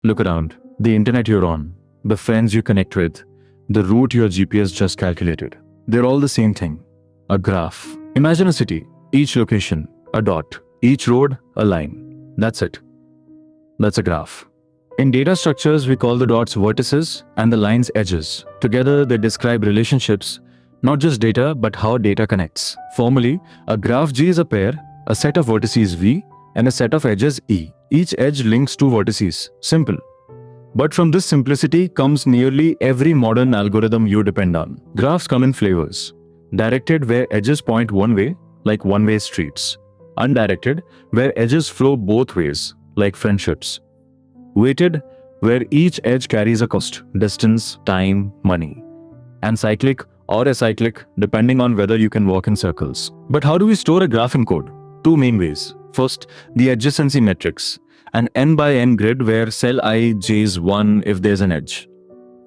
Look around. The internet you're on, the friends you connect with, the route your GPS just calculated. They're all the same thing. A graph. Imagine a city. Each location, a dot. Each road, a line. That's it. That's a graph. In data structures, we call the dots vertices and the lines edges. Together, they describe relationships, not just data, but how data connects. Formally, a graph G is a pair, a set of vertices V, and a set of edges E. Each edge links two vertices. Simple. But from this simplicity comes nearly every modern algorithm you depend on. Graphs come in flavors. Directed, where edges point one way, like one-way streets. Undirected, where edges flow both ways, like friendships. Weighted, where each edge carries a cost, distance, time, money. And cyclic or acyclic, depending on whether you can walk in circles. But how do we store a graph in code? Two main ways. First, the adjacency matrix, an n by n grid where cell I j's 1 if there's an edge.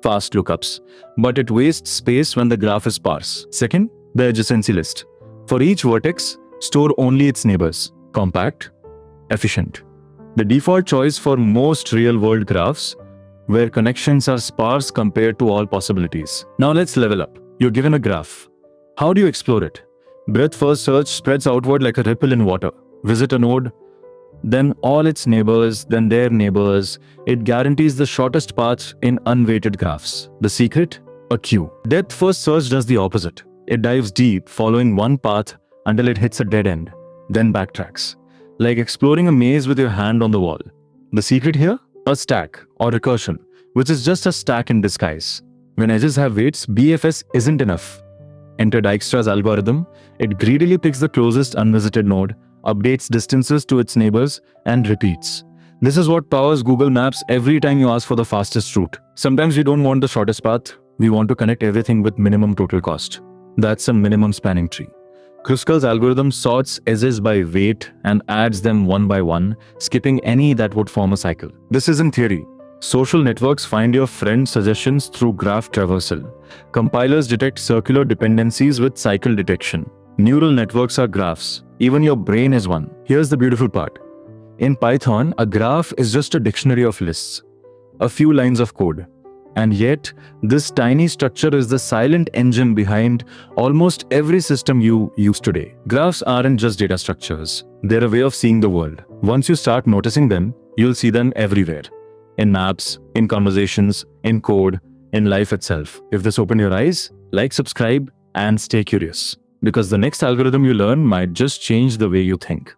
Fast lookups, but it wastes space when the graph is sparse. Second, the adjacency list. For each vertex, store only its neighbors. Compact, efficient. The default choice for most real-world graphs, where connections are sparse compared to all possibilities. Now let's level up. You're given a graph. How do you explore it? Breadth-first search spreads outward like a ripple in water. Visit a node, then all its neighbors, then their neighbors. It guarantees the shortest path in unweighted graphs. The secret? A queue. Depth-first search does the opposite. It dives deep, following one path until it hits a dead end, then backtracks. Like exploring a maze with your hand on the wall. The secret here? A stack, or recursion, which is just a stack in disguise. When edges have weights, BFS isn't enough. Enter Dijkstra's algorithm. It greedily picks the closest unvisited node, updates distances to its neighbors, and repeats. This is what powers Google Maps every time you ask for the fastest route. Sometimes we don't want the shortest path. We want to connect everything with minimum total cost. That's a minimum spanning tree. Kruskal's algorithm sorts edges by weight and adds them one by one, skipping any that would form a cycle. This isn't theory. Social networks find your friend suggestions through graph traversal. Compilers detect circular dependencies with cycle detection. Neural networks are graphs. Even your brain is one. Here's the beautiful part. In Python, a graph is just a dictionary of lists, a few lines of code. And yet, this tiny structure is the silent engine behind almost every system you use today. Graphs aren't just data structures. They're a way of seeing the world. Once you start noticing them, you'll see them everywhere. In maps, in conversations, in code, in life itself. If this opened your eyes, like, subscribe, and stay curious. Because the next algorithm you learn might just change the way you think.